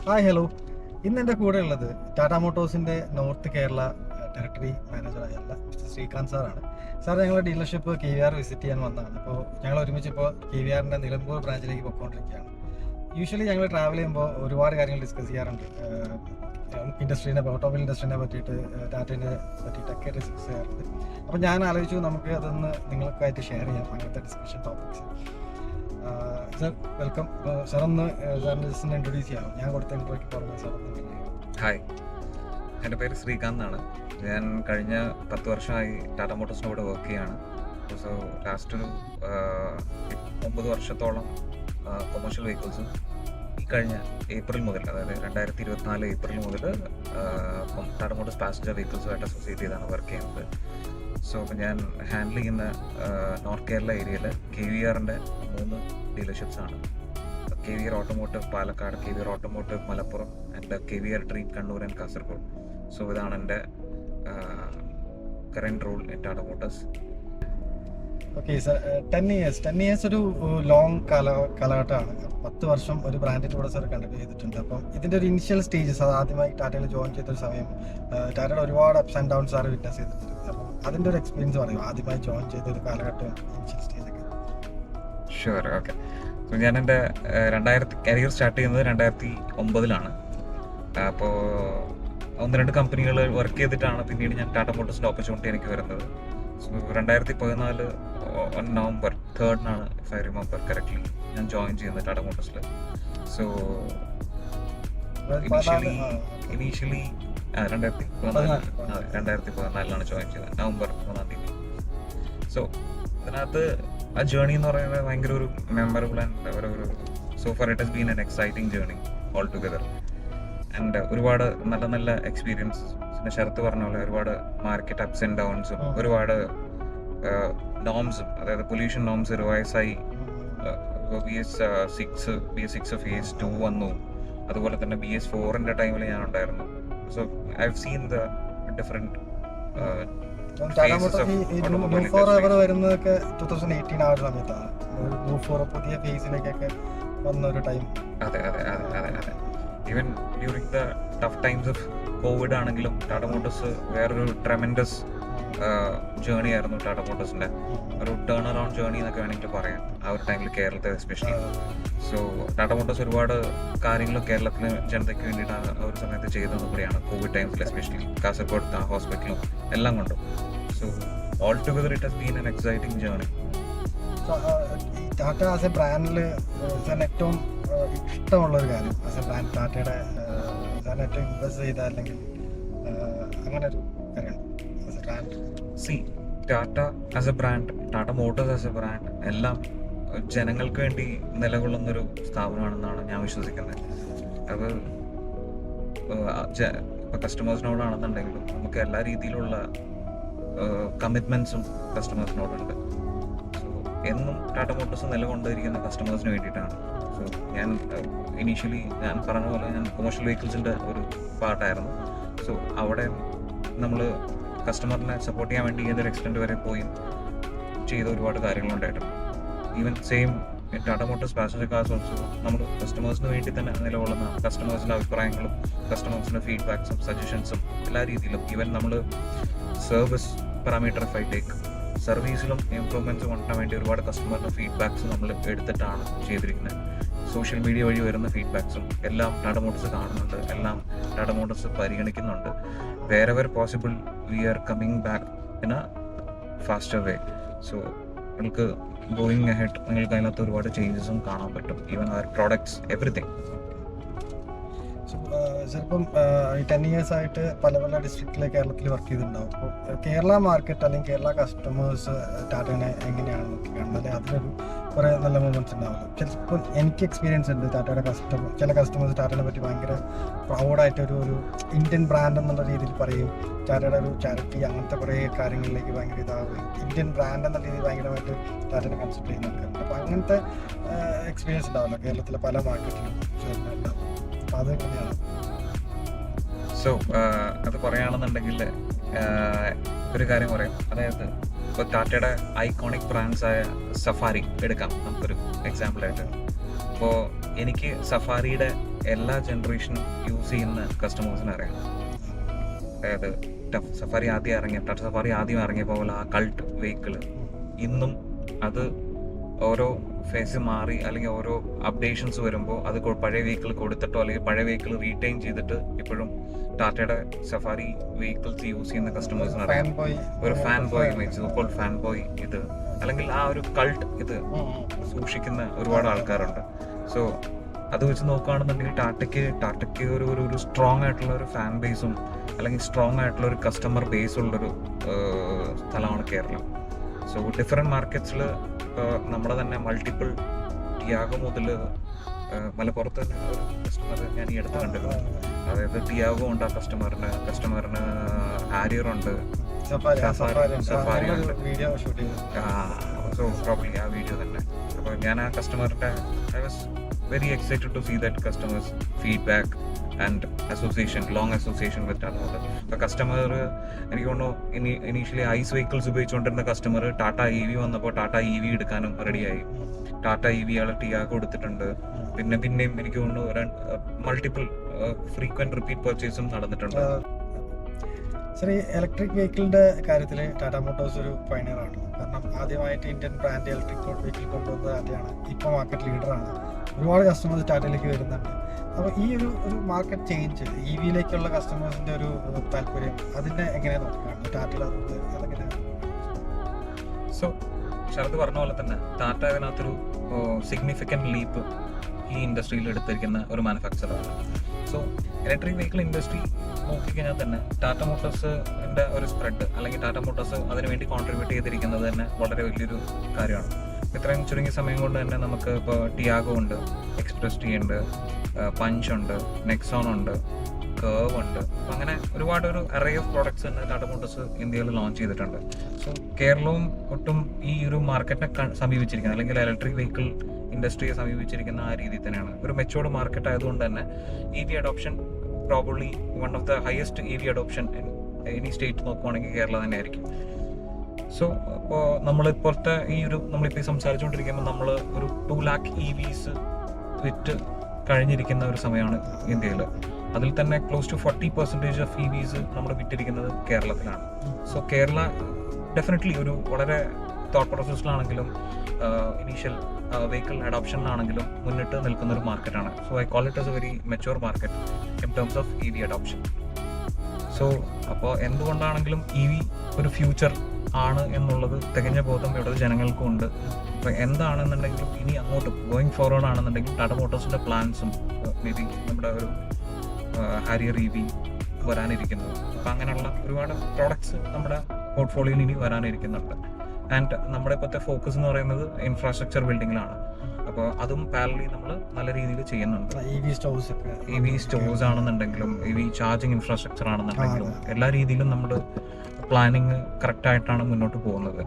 Hi hello. ഇന്ന് എൻ്റെ കൂടെ ഉള്ളത് ടാറ്റാ മോട്ടോഴ്സിൻ്റെ നോർത്ത് കേരള ടെറിട്ടറി മാനേജറായ മിസ്റ്റർ ശ്രീകാന്ത് സാറാണ്. സാർ ഞങ്ങളുടെ ഡീലർഷിപ്പ് KVR വിസിറ്റ് ചെയ്യാൻ വന്നതാണ്. അപ്പോൾ ഞങ്ങൾ ഒരുമിച്ച് ഇപ്പോൾ KVRൻ്റെ നിലമ്പൂർ ബ്രാഞ്ചിലേക്ക് പോയിക്കൊണ്ടിരിക്കുകയാണ്. യൂഷ്വലി ഞങ്ങൾ ട്രാവൽ ചെയ്യുമ്പോൾ ഒരുപാട് കാര്യങ്ങൾ ഡിസ്കസ് ചെയ്യാറുണ്ട്. ഇൻഡസ്ട്രീനെ ഓട്ടോമൊബൈൽ ഇൻഡസ്ട്രീനെ പറ്റിയിട്ട് ടാറ്റേനെ പറ്റിയിട്ടൊക്കെ ഡിസ്കസ് ചെയ്യാറുണ്ട്. അപ്പോൾ ഞാൻ ആലോചിച്ചു നമുക്ക് അതൊന്ന് നിങ്ങൾക്കായിട്ട് ഷെയർ ചെയ്യാം, അങ്ങനത്തെ discussion topics. Sir welcome. Sir ഒന്ന് സാറിൻ്റെ ജസ്റ്റ് ഇൻട്രൊഡ്യൂസ് ചെയ്യാം. ഞാൻ കൊടുത്ത ഇൻട്രോയ്ക്ക് പുറമെ സാർ ഒന്ന് ഹായ്, എൻ്റെ പേര് ശ്രീകാന്ത് ആണ്. ഞാൻ കഴിഞ്ഞ 10 വർഷമായി ടാറ്റ മോട്ടോഴ്സിൻ്റെ കൂടെ വർക്ക് ചെയ്യാണ്. സോ ലാസ്റ്റ് ഒരു 9 വർഷത്തോളം കൊമേഴ്ഷ്യൽ വെഹിക്കിൾസും ഈ കഴിഞ്ഞ ഏപ്രിൽ മുതൽ, അതായത് 2024 ഏപ്രിൽ മുതൽ ടാറ്റ മോട്ടോഴ്സ് പാസഞ്ചർ വെഹിക്കിൾസുമായിട്ട് അസോസിയേറ്റ് ചെയ്താണ് വർക്ക് ചെയ്യുന്നത്. സോ ഞാൻ ഹാൻഡിൽ ചെയ്യുന്ന നോർത്ത് കേരള ഏരിയയിൽ KVRൻ്റെ 3 ഡീലർഷിപ്സാണ്. KVR automotive Palakkad, KVR automotive Malappuram and KVR dream Kannur and Kasaragod. So ഇതാണ് എൻ്റെ current role in Tata motors. Okay sir, 10 years ഒരു ലോങ് കാലഘട്ടമാണ്. 10 വർഷം ഒരു ബ്രാൻഡിൻ്റെ കൂടെ സാർ കണ്ടിന്യൂ ചെയ്തിട്ടുണ്ട്. അപ്പം ഇതിൻ്റെ ഒരു ഇനിഷ്യൽ സ്റ്റേജസ്, അത് ആദ്യമായി ടാറ്റയിൽ ജോയിൻ ചെയ്തൊരു സമയം, ടാറ്റയുടെ ഒരുപാട് ups and downs sir witness ചെയ്തിട്ടുണ്ട്. അപ്പം അതിൻ്റെ ഒരു എക്സ്പീരിയൻസ് പറയും, ആദ്യമായി ജോയിൻ ചെയ്ത ഒരു കാലഘട്ടം, ഇനിഷ്യൽ സ്റ്റേജൊക്കെ. Sure, okay. സോ ഞാൻ എൻ്റെ കരിയർ സ്റ്റാർട്ട് ചെയ്യുന്നത് 2009 അപ്പോൾ 1-2 കമ്പനികൾ വർക്ക് ചെയ്തിട്ടാണ് പിന്നീട് ഞാൻ ടാറ്റ മോട്ടോഴ്സിൻ്റെ ഓപ്പർച്യൂണിറ്റി എനിക്ക് വരുന്നത്. So 2014 November 3 if I remember correctly ഞാൻ ജോയിൻ ചെയ്യുന്നത് ടാറ്റ മോട്ടോഴ്സിൽ. സോ ഇനീഷ്യലി 2014 ജോയിൻ ചെയ്തത്, നവംബർ 3. സോ ഇതിനകത്ത് ആ ജേർണി എന്ന് പറയുന്നത് ഭയങ്കര ഒരു മെമ്മറബിൾ ആൻഡ് ഒരു so far it has been an exciting journey all together. And ഒരുപാട് നല്ല നല്ല എക്സ്പീരിയൻസ്, പിന്നെ ശരത്ത് പറഞ്ഞ പോലെ ഒരുപാട് മാർക്കറ്റ് അപ്സ് ആൻഡ് ഡൗൺസും, ഒരുപാട് നോംസും, അതായത് പൊല്യൂഷൻ നോംസ് റിവൈസ് ആയി. BS6 ഫേസ് 2 വന്നു. അതുപോലെ തന്നെ BS4 ടൈമിൽ ഞാൻ ഉണ്ടായിരുന്നു. So I have seen the different വരുന്നതൊക്കെ 2018 ആ ഒരു സമയത്താണ്. പുതിയ ഫേസിലേക്കൊക്കെ വന്ന ഒരു ടൈം. അതെ. Even during the tough times of Covid ആണെങ്കിലും ടാറ്റ മോട്ടോഴ്സ് വേറൊരു ട്രെമൻഡസ് ജേർണി ആയിരുന്നു. ടാറ്റ മോട്ടോഴ്സിന്റെ ഒരു ടേൺ അറൗണ്ട് ജേർണി എന്നൊക്കെ വേണമെങ്കിൽ പറയാം ആ ഒരു ടൈമിൽ, കേരളത്തിൽ എസ്പെഷ്യലി. സോ ടാറ്റ മോട്ടോഴ്സ് ഒരുപാട് കാര്യങ്ങൾ കേരളത്തിലെ ജനതയ്ക്ക് വേണ്ടിയിട്ട് ആ ഒരു സമയത്ത് ചെയ്തതും കൂടിയാണ്, കോവിഡ് ടൈംസിൽ എസ്പെഷ്യലി. കാസർഗോഡ് ഹോസ്പിറ്റലും എല്ലാം കൊണ്ടും. So all together it has been an exciting journey. Tata as a ബ്രാൻഡിൽ സാറിന് ഏറ്റവും ഇഷ്ടമുള്ള ഒരു കാര്യം, ആസ് എ ബ്രാൻഡ് ടാറ്റയുടെ സാറിന് ഏറ്റവും ഇംപ്രസ് ചെയ്ത, അല്ലെങ്കിൽ അങ്ങനെ ഒരു കാര്യമുണ്ട് as A brand? Tata as A brand, Tata Motors as A brand എല്ലാം ജനങ്ങൾക്ക് വേണ്ടി നിലകൊള്ളുന്നൊരു സ്ഥാപനമാണെന്നാണ് ഞാൻ വിശ്വസിക്കുന്നത്. അത് ഇപ്പോൾ കസ്റ്റമേഴ്സിനോടാണെന്നുണ്ടെങ്കിലും നമുക്ക് എല്ലാ രീതിയിലുള്ള കമ്മിറ്റ്മെൻറ്റ്സും കസ്റ്റമേഴ്സിനോടുണ്ട്. സോ എന്നും ടാറ്റ മോട്ടോഴ്സ് നിലകൊണ്ടിരിക്കുന്ന കസ്റ്റമേഴ്സിന് വേണ്ടിയിട്ടാണ്. സോ ഞാൻ ഇനീഷ്യലി ഞാൻ പറഞ്ഞ പോലെ ഞാൻ കൊമേഴ്ഷ്യൽ വെഹിക്കിൾസിൻ്റെ ഒരു പാർട്ടായിരുന്നു. സോ അവിടെ നമ്മൾ കസ്റ്റമറിനെ സപ്പോർട്ട് ചെയ്യാൻ വേണ്ടി ഏതൊരു എക്സ്റ്റെൻറ്റ് വരെ പോയി ചെയ്ത ഒരുപാട് കാര്യങ്ങളുണ്ടായിട്ടുണ്ട്. Even same Tata Motors passenger cars also നമ്മൾ കസ്റ്റമേഴ്സിന് വേണ്ടി തന്നെ നിലകൊള്ളുന്നതാണ്. കസ്റ്റമേഴ്സിൻ്റെ അഭിപ്രായങ്ങളും കസ്റ്റമേഴ്സിൻ്റെ ഫീഡ്ബാക്സും സജഷൻസും എല്ലാ രീതിയിലും, ഈവൻ നമ്മൾ service parameter of I take, സർവീസിലും ഇംപ്രൂവ്മെൻറ്റ്സ് കൊണ്ടുവരാൻ വേണ്ടി ഒരുപാട് കസ്റ്റമറിൻ്റെ ഫീഡ്ബാക്സ് നമ്മൾ എടുത്തിട്ടാണ് ചെയ്തിരിക്കുന്നത്. സോഷ്യൽ മീഡിയ വഴി വരുന്ന ഫീഡ്ബാക്സും എല്ലാം ടാറ്റ മോട്ടോഴ്സ് കാണുന്നുണ്ട്, എല്ലാം ടാറ്റ മോട്ടോഴ്സ് പരിഗണിക്കുന്നുണ്ട്. wherever possible we are coming back in a faster way. So നിങ്ങൾക്ക് ഗോയിങ് അഹെഡ് നിങ്ങൾക്ക് അതിനകത്ത് ഒരുപാട് ചേഞ്ചസും കാണാൻ പറ്റും, ഈവൻ അവർ പ്രോഡക്ട്സ് എവറിത്തിങ്. ചിലപ്പം ഈ 10 ഇയേഴ്സ് ആയിട്ട് പല പല ഡിസ്ട്രിക്റ്റിൽ കേരളത്തിൽ വർക്ക് ചെയ്തിട്ടുണ്ടാവും. അപ്പോൾ കേരള മാർക്കറ്റ് അല്ലെങ്കിൽ കേരള കസ്റ്റമേഴ്സ് ടാറ്റേനെ എങ്ങനെയാണ് നോക്കിക്കാണുന്നത്, അല്ലെങ്കിൽ അതിലൊരു കുറേ നല്ല മൂമെൻറ്റ്സ് ഉണ്ടാവുമല്ലോ. ചിലപ്പോൾ എനിക്ക് എക്സ്പീരിയൻസ് ഉണ്ട്, ടാറ്റയുടെ ചില കസ്റ്റമേഴ്സ് ടാറ്റേനെ പറ്റി ഭയങ്കര പ്രൗഡായിട്ടൊരു ഇന്ത്യൻ ബ്രാൻഡ് എന്നുള്ള രീതിയിൽ പറയും. ടാറ്റയുടെ ഒരു ചാരിറ്റി അങ്ങനത്തെ കുറേ കാര്യങ്ങളിലേക്ക് ഭയങ്കര ഇതാവും. ഇന്ത്യൻ ബ്രാൻഡ് എന്ന രീതിയിൽ ഭയങ്കരമായിട്ട് ടാറ്റേനെ കൺസിഡർ ചെയ്യുന്നുണ്ട്. അപ്പോൾ അങ്ങനത്തെ എക്സ്പീരിയൻസ് ഉണ്ടാവുമല്ലോ കേരളത്തിലെ പല മാർക്കറ്റിലും ഉണ്ടാവും. അപ്പോൾ അതെങ്ങനെയാണ്? സോ അത് പറയുകയാണെന്നുണ്ടെങ്കിൽ ഒരു കാര്യം പറയാം. അതായത് ഇപ്പോൾ ടാറ്റയുടെ ഐക്കോണിക് ബ്രാൻഡ്സായ സഫാരി എടുക്കാം നമുക്കൊരു എക്സാമ്പിളായിട്ട്. അപ്പോൾ എനിക്ക് സഫാരിയുടെ എല്ലാ ജനറേഷനും യൂസ് ചെയ്യുന്ന കസ്റ്റമേഴ്സിന് അറിയാം. അതായത് സഫാരി ആദ്യം ഇറങ്ങിയപ്പോൾ പോലെ ആ കൾട്ട് വെഹിക്കിൾ ഇന്നും അത് ഓരോ ഫേസ് മാറി അല്ലെങ്കിൽ ഓരോ അപ്ഡേഷൻസ് വരുമ്പോൾ അത് പഴയ വെഹിക്കിൾ കൊടുത്തിട്ടോ അല്ലെങ്കിൽ പഴയ വെഹിക്കിൾ റീറ്റെയിൻ ചെയ്തിട്ട് ഇപ്പോഴും ടാറ്റയുടെ സഫാരി വെഹിക്കിൾസ് യൂസ് ചെയ്യുന്ന കസ്റ്റമേഴ്സിന് അറിയാം. ഒരു fan boy image, super fan boy ഇത് അല്ലെങ്കിൽ ആ ഒരു കൾട്ട് ഇത് സൂക്ഷിക്കുന്ന ഒരുപാട് ആൾക്കാരുണ്ട്. സോ അത് വെച്ച് നോക്കുകയാണെന്നുണ്ടെങ്കിൽ ടാറ്റയ്ക്ക് ഒരു സ്ട്രോങ് ആയിട്ടുള്ള ഒരു ഫാൻ ബേസും അല്ലെങ്കിൽ സ്ട്രോങ് ആയിട്ടുള്ള ഒരു കസ്റ്റമർ ബേസ് ഉള്ളൊരു സ്ഥലമാണ് കേരളം. സോ ഡിഫറെൻറ്റ് മാർക്കറ്റ്സിൽ നമ്മുടെ തന്നെ മൾട്ടിപ്പിൾ ടിയാഗോ മുതൽ മലപ്പുറത്ത് തന്നെ ഒരു കസ്റ്റമർ ഞാൻ ഈ അടുത്ത് കണ്ടിരുന്നു. അതായത് ടിയാഗോ ഉണ്ട്, ആ കസ്റ്റമറിന് ഹാരിയർ ഉണ്ട്, സഫാരി ഉണ്ട്. സോ പ്രോബ്ലി ആ വീഡിയോ തന്നെ. അപ്പോൾ ഞാൻ ആ കസ്റ്റമറിൻ്റെ I was very excited to see that customers feedback and long association with Tata Motors. അപ്പോൾ കസ്റ്റമർ എനിക്ക് തോന്നുന്നു ഇനീഷ്യലി ഐസ് വെഹിക്കിൾസ് ഉപയോഗിച്ചുകൊണ്ടിരുന്ന കസ്റ്റമർ ടാറ്റ EV വന്നപ്പോൾ ടാറ്റ EV എടുക്കാനും റെഡിയായി. ടാറ്റ EV ആളെ ടിയാഗോ കൊടുത്തിട്ടുണ്ട്. പിന്നെയും എനിക്ക് തോന്നുന്നു മൾട്ടിപ്പിൾ ഫ്രീക്വന്റ് റിപ്പീറ്റ് പർച്ചേസും നടന്നിട്ടുണ്ട്. ശരി, ഇലക്ട്രിക് വെഹിക്കിളിന്റെ കാര്യത്തിൽ ടാറ്റ മോട്ടോഴ്സ് ഒരു പയനിയറാണ്. കാരണം ആദ്യമായിട്ട് ഇന്ത്യൻ ബ്രാൻഡ് ഇലക്ട്രിക് വെഹിക്കിൾ കൊണ്ടുവന്നത് ടാറ്റയാണ്. ഇപ്പോൾ മാർക്കറ്റ് ലീഡറാണ്. ഒരുപാട് കസ്റ്റമേഴ്സ് ടാറ്റയിലേക്ക് വരുന്നുണ്ട്. അപ്പോൾ ഈ ഒരു മാർക്കറ്റ് ചേഞ്ച് EVയിലേക്കുള്ള കസ്റ്റമേഴ്സിന്റെ ഒരു താല്പര്യം അതിനെ എങ്ങനെ നോക്കുകയാണ് ടാറ്റയിൽ? അതെങ്ങനെ? സോ ശരത് പറഞ്ഞ പോലെ തന്നെ ടാറ്റ അതിനകത്തൊരു സിഗ്നിഫിക്കൻറ്റ് ലീപ്പ് ഈ ഇൻഡസ്ട്രിയിൽ എടുത്തിരിക്കുന്ന ഒരു മാനുഫാക്ചറാണ്. സോ ഇലക്ട്രിക് വെഹിക്കിൾ ഇൻഡസ്ട്രി നോക്കിക്കഴിഞ്ഞാൽ തന്നെ ടാറ്റ മോട്ടോഴ്സിൻ്റെ ഒരു സ്പ്രെഡ് അല്ലെങ്കിൽ ടാറ്റ മോട്ടോഴ്സ് അതിനുവേണ്ടി കോൺട്രിബ്യൂട്ട് ചെയ്തിരിക്കുന്നത് തന്നെ വളരെ വലിയൊരു കാര്യമാണ്. ഇത്രയും ചുരുങ്ങിയ സമയം കൊണ്ട് തന്നെ നമുക്ക് ഇപ്പോൾ ടിയാഗോ ഉണ്ട്, എക്സ്പ്രസ് ടി ഉണ്ട്, പഞ്ച് ഉണ്ട്, നെക്സോൺ ഉണ്ട്, കേർവ് ഉണ്ട്. അങ്ങനെ ഒരുപാട് ഒരു അറേ ഓഫ് പ്രോഡക്ട്സ് തന്നെ ടാറ്റ മോട്ടോഴ്സ് ഇന്ത്യയിൽ ലോഞ്ച് ചെയ്തിട്ടുണ്ട്. സോ കേരളവും ഒട്ടും ഈ ഒരു മാർക്കറ്റിനെ സമീപിച്ചിരിക്കുന്നത് അല്ലെങ്കിൽ ഇലക്ട്രിക് വെഹിക്കിൾ ഇൻഡസ്ട്രിയെ സമീപിച്ചിരിക്കുന്ന ആ രീതിയിൽ തന്നെയാണ്. ഒരു മെച്ചൂർഡ് മാർക്കറ്റ് ആയതുകൊണ്ട് തന്നെ EV adoption probably one of the highest EV adoption any state നോക്കുവാണെങ്കിൽ കേരള തന്നെ ആയിരിക്കും. സോ അപ്പോൾ നമ്മളിപ്പോഴത്തെ നമ്മളിപ്പോൾ ഈ സംസാരിച്ചുകൊണ്ടിരിക്കുമ്പോൾ നമ്മൾ ഒരു 2 lakh EVs വിറ്റ് കഴിഞ്ഞിരിക്കുന്ന ഒരു സമയമാണ് ഇന്ത്യയിൽ. അതിൽ തന്നെ ക്ലോസ് ടു 40% ഓഫ് EVs നമ്മൾ വിറ്റിരിക്കുന്നത് കേരളത്തിലാണ്. സോ കേരള ഡെഫിനറ്റ്ലി ഒരു വളരെ തോട്ട് പ്രോസസ്സിലാണെങ്കിലും ഇനീഷ്യൽ വെഹിക്കിൾ അഡോപ്ഷനിലാണെങ്കിലും മുന്നിട്ട് നിൽക്കുന്ന ഒരു മാർക്കറ്റാണ്. So I call it as a very mature market in terms of EV adoption. So അപ്പോൾ എന്തുകൊണ്ടാണെങ്കിലും EV ഒരു ഫ്യൂച്ചർ ആണ് എന്നുള്ളത് തികഞ്ഞ ബോധം ഇവിടുത്തെ ജനങ്ങൾക്കും ഉണ്ട്. അപ്പോൾ എന്താണെന്നുണ്ടെങ്കിലും ഇനി അങ്ങോട്ട് ഗോയിങ് ഫോർവേഡ് ആണെന്നുണ്ടെങ്കിൽ ടാറ്റ മോട്ടോഴ്സിൻ്റെ പ്ലാൻസും മേ ബി നമ്മുടെ ഒരു ഹാരിയർ EV വരാനിരിക്കുന്നത്. അപ്പോൾ അങ്ങനെയുള്ള ഒരുപാട് പ്രോഡക്ട്സ് നമ്മുടെ പോർട്ട്ഫോളിയോയിൽ ഇനി വരാനിരിക്കുന്നുണ്ട്. ആൻഡ് നമ്മുടെ ഇപ്പോഴത്തെ ഫോക്കസ് എന്ന് പറയുന്നത് ഇൻഫ്രാസ്ട്രക്ചർ ബിൽഡിങ്ങിലാണ്. അപ്പോൾ അതും പാരലി നമ്മൾ നല്ല രീതിയിൽ ചെയ്യുന്നുണ്ട്. EV സ്റ്റോഴ്സ് ആണെന്നുണ്ടെങ്കിലും EV ചാർജിങ് ഇൻഫ്രാസ്ട്രക്ചർ ആണെന്നുണ്ടെങ്കിലും എല്ലാ രീതിയിലും നമ്മൾ പ്ലാനിങ് കറക്റ്റായിട്ടാണ് മുന്നോട്ട് പോകുന്നത്.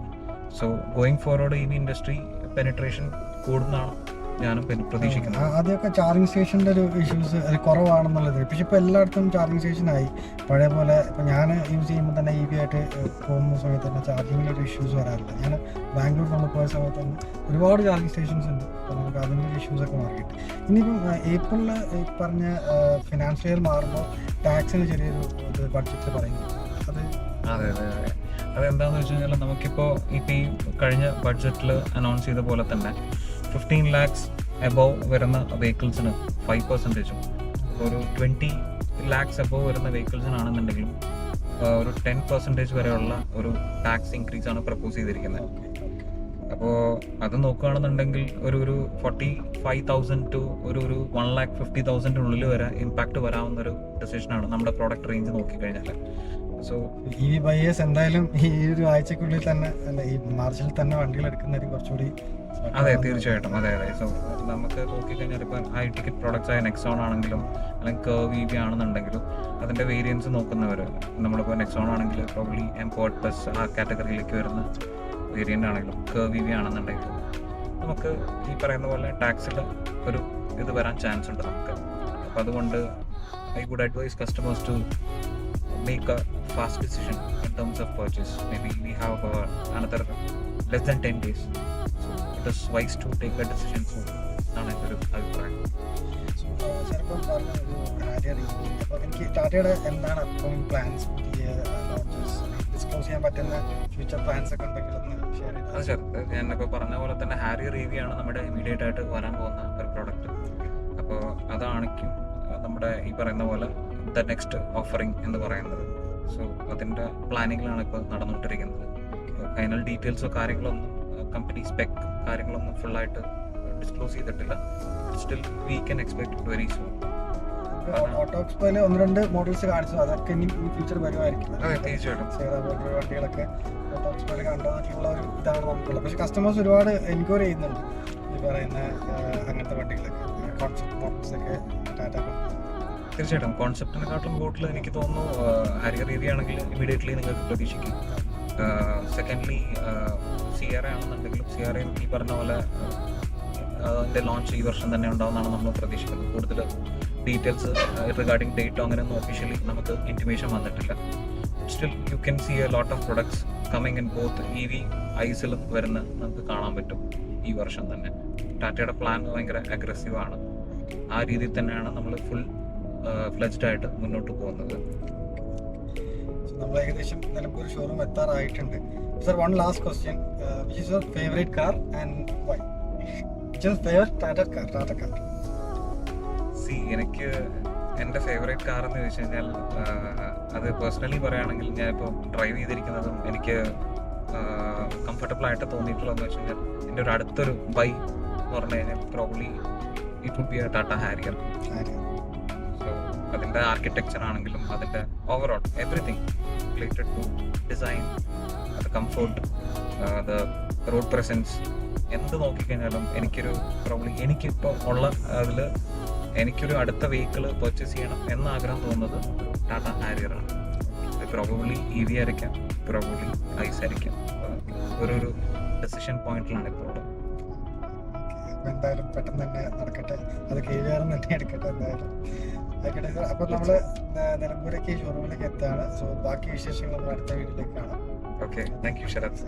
So going forward EV industry penetration കൂടുന്നതാണ് ഞാനും പ്രതീക്ഷിക്കുന്നത്. ആദ്യമൊക്കെ ചാർജിങ് സ്റ്റേഷൻ്റെ ഒരു ഇഷ്യൂസ് കുറവാണെന്നുള്ളത്. പക്ഷെ ഇപ്പോൾ എല്ലായിടത്തും ചാർജിങ് സ്റ്റേഷനായി. പഴയ പോലെ ഇപ്പോൾ ഞാൻ യൂസ് ചെയ്യുമ്പോൾ തന്നെ EV ആയിട്ട് പോകുന്ന സമയത്ത് തന്നെ ചാർജിങ്ങിലൊരു ഇഷ്യൂസ് വരാറില്ല. ഞാൻ ബാംഗ്ലൂർ നമ്മൾ പോയ സമയത്ത് തന്നെ ഒരുപാട് ചാർജിങ് സ്റ്റേഷൻസ് ഉണ്ട്. അപ്പോൾ നമുക്ക് അതിൻ്റെ ഒരു ഇഷ്യൂസൊക്കെ മാറിയിട്ട് ഇനിയിപ്പം ഏപ്രിലിൽ പറഞ്ഞ ഫിനാൻഷ്യൽ ഇയർ മാറുമ്പോൾ ടാക്സിന് ചെറിയൊരു ബഡ്ജറ്റ് പറയുന്നു. അതെ അതെന്താണെന്ന് വെച്ച് കഴിഞ്ഞാൽ നമുക്കിപ്പോൾ ഈ കഴിഞ്ഞ ബഡ്ജറ്റിൽ അനൗൺസ് ചെയ്ത പോലെ തന്നെ 15 lakhs എബോവ് വരുന്ന വെഹിക്കിൾസിന് 5%, ഒരു 20 lakhs എബോവ് വരുന്ന വെഹിക്കിൾസിനാണെന്നുണ്ടെങ്കിലും ഒരു 10% വരെയുള്ള ഒരു ടാക്സ് ഇൻക്രീസ് ആണ് പ്രപ്പോസ് ചെയ്തിരിക്കുന്നത്. അപ്പോൾ അത് നോക്കുകയാണെന്നുണ്ടെങ്കിൽ ഒരു 45,000 ടു ഒരു 1,50,000 വരെ ഇമ്പാക്റ്റ് വരാവുന്ന ഒരു ഡിസിഷനാണ് നമ്മുടെ പ്രോഡക്റ്റ് റേഞ്ച് നോക്കിക്കഴിഞ്ഞാൽ. സോ EV ബയേഴ്സ് എന്തായാലും ഈ ഒരു ആഴ്ചക്കുള്ളിൽ തന്നെ അല്ല ഈ മാർച്ചിൽ തന്നെ വണ്ടികൾ എടുക്കുന്നതിന് കുറച്ചുകൂടി. അതെ തീർച്ചയായിട്ടും അതെ. സോ നമുക്ക് നോക്കിക്കഴിഞ്ഞാൽ ഇപ്പം ഹൈ ടിക്കറ്റ് പ്രോഡക്റ്റ്സ് ആയ നെക്സോൺ ആണെങ്കിലും അല്ലെങ്കിൽ കേർവ് EV ആണെന്നുണ്ടെങ്കിലും അതിൻ്റെ വേരിയൻസ് നോക്കുന്നവർ നമ്മളിപ്പോൾ നെക്സോൺ ആണെങ്കിൽ പ്രോബ്ലി എംപോർട്ട് പ്ലസ് ആ കാറ്റഗറിയിലേക്ക് വരുന്ന വേരിയൻ്റ് ആണെങ്കിലും കേർവ് EV ആണെന്നുണ്ടെങ്കിലും നമുക്ക് ഈ പറയുന്ന പോലെ ടാക്സിൽ ഒരു ഇത് വരാൻ ചാൻസ് ഉണ്ട് നമുക്ക്. അപ്പോൾ അതുകൊണ്ട് I would advise customers to make a fast decision in terms of purchase. Maybe we have another less than 10 days, so it is wise to take a decision soon. എന്നാണ് എൻ്റെ ഒരു അഭിപ്രായം. ചിലപ്പം പറഞ്ഞ ഒരു ഹാരിയർ അപ്പോൾ എനിക്ക് ടാറ്റയുടെ എന്താണ് അപ്പം പ്ലാൻസ്, പുതിയ ലോഞ്ചസ് ഡിസ്ക്ലോസ് ചെയ്യാൻ പറ്റുന്ന ഫ്യൂച്ചർ പ്ലാൻസ് ഒക്കെ ഉണ്ടെങ്കിൽ ഒന്ന് ഷെയർ അത് ചെയ്താൽ. ഞാനിപ്പോൾ പറഞ്ഞ പോലെ തന്നെ ഹാരിയർ EV ആണ് നമ്മുടെ ഇമീഡിയറ്റ് ആയിട്ട് വരാൻ പോകുന്ന ഒരു പ്രോഡക്റ്റ്. അപ്പോൾ അതാണിക്കും നമ്മുടെ ഈ പറയുന്ന പോലെ ദ നെക്സ്റ്റ് ഓഫറിങ് എന്ന് പറയുന്നത്. സോ അതിൻ്റെ പ്ലാനിങ്ങിലാണ് ഇപ്പോൾ നടന്നുകൊണ്ടിരിക്കുന്നത്. ഫൈനൽ ഡീറ്റെയിൽസോ കാര്യങ്ങളൊന്നും കമ്പനി സ്പെക് കാര്യങ്ങളൊന്നും ഫുള്ളായിട്ട് ഡിസ്ക്ലോസ് ചെയ്തിട്ടില്ല. Still we can expect very soon. ഓട്ടോക്സ്പോയിൽ 1-2 മോഡൽസ് കാണിച്ചു, അതൊക്കെ ഇനി ഫ്യൂച്ചർ വരുമായിരിക്കും. അതെ, തീർച്ചയായിട്ടും. പോലുള്ള വണ്ടികളൊക്കെ ഓട്ടോക്സ്പോയിൽ കണ്ടതിനുള്ള ഒരു ഇതാണ് നമുക്കുള്ളത്. പക്ഷേ കസ്റ്റമേഴ്സ് ഒരുപാട് എൻക്വയറി ചെയ്യുന്നുണ്ട് ഈ പറയുന്ന അങ്ങനത്തെ വണ്ടികളൊക്കെ, കോൺസെപ്റ്റ് മോഡൽസ് ഒക്കെ ടാറ്റ. തീർച്ചയായിട്ടും കോൺസെപ്റ്റിനെക്കാട്ടും കൂടുതൽ എനിക്ക് തോന്നുന്നു ഹാരിയർ EV ആണെങ്കിൽ ഇമീഡിയറ്റ്ലി നിങ്ങൾക്ക് പ്രതീക്ഷിക്കും. സെക്കൻഡ്ലി സിയറ ആണെന്നുണ്ടെങ്കിലും സിയറയും ഈ പറഞ്ഞ പോലെ അതിൻ്റെ ലോഞ്ച് ഈ വർഷം തന്നെ ഉണ്ടാവുമെന്നാണ് നമ്മൾ പ്രതീക്ഷിക്കുന്നത്. കൂടുതൽ ഡീറ്റെയിൽസ് റിഗാർഡിംഗ് ഡേറ്റോ അങ്ങനെയൊന്നും ഒഫീഷ്യലി നമുക്ക് ഇൻറ്റിമേഷൻ വന്നിട്ടില്ല. Still you can see a lot of products coming in both EV ഐസിലും വരുന്ന നമുക്ക് കാണാൻ പറ്റും ഈ വർഷം തന്നെ. ടാറ്റയുടെ പ്ലാൻ ഭയങ്കര അഗ്രസീവാണ്. ആ രീതിയിൽ തന്നെയാണ് നമ്മൾ ഫുൾ ഫ്ലെജ്ഡ് ആയിട്ട് മുന്നോട്ട് പോകുന്നത്. നമ്മൾ ഏകദേശം നിലമ്പൂർ ഷോറൂം എത്താറായിട്ടുണ്ട്. Sir, one last question, which is your favourite car and why? Which is favourite Tata car? എനിക്ക് എൻ്റെ ഫേവറേറ്റ് കാർ എന്ന് ചോദിച്ചു കഴിഞ്ഞാൽ അത് പേഴ്സണലി പറയുകയാണെങ്കിൽ ഞാനിപ്പോൾ ഡ്രൈവ് ചെയ്തിരിക്കുന്നതും എനിക്ക് കംഫർട്ടബിൾ ആയിട്ട് തോന്നിയിട്ടുള്ളതെന്ന് വെച്ച് കഴിഞ്ഞാൽ എൻ്റെ ഒരു അടുത്തൊരു ബൈ എന്ന് പറഞ്ഞു കഴിഞ്ഞാൽ probably it would be a Tata Harrier. So അതിൻ്റെ ആർക്കിടെക്ചർ ആണെങ്കിലും അതിൻ്റെ overall everything related to design, അത് കംഫോർട്ട്, അത് റോഡ് പ്രസൻസ്, എന്ത് നോക്കിക്കഴിഞ്ഞാലും എനിക്കൊരു പ്രോബ്ലി എനിക്കിപ്പോൾ ഉള്ള അതിൽ എനിക്കൊരു അടുത്ത വെഹിക്കിൾ പർച്ചേസ് ചെയ്യണം എന്ന ആഗ്രഹം തോന്നുന്നത് ടാറ്റ ഹാരിയറാണ്. പ്രോബബ്ലി EV ആയിരിക്കാം, പ്രോബബ്ലി ഐസ് ആയിരിക്കാം. ഒരു ഡെസിഷൻ പോയിന്റിലാണ് ഇപ്പോൾ ഉള്ളത്. എന്തായാലും പെട്ടെന്ന് തന്നെ നടക്കട്ടെ, അത് KVR തന്നെ എടുക്കട്ടെ എന്തായാലും. ആയിക്കോട്ടെ സാർ, അപ്പോൾ നമ്മൾ നിലമ്പൂരേക്ക് ഷോറൂമിലേക്ക് എത്താണ്. സോ ബാക്കി വിശേഷങ്ങൾ നമ്മൾ അടുത്ത വീഡിയോയിലേക്ക് കാണാം. Okay, thank you Sarath.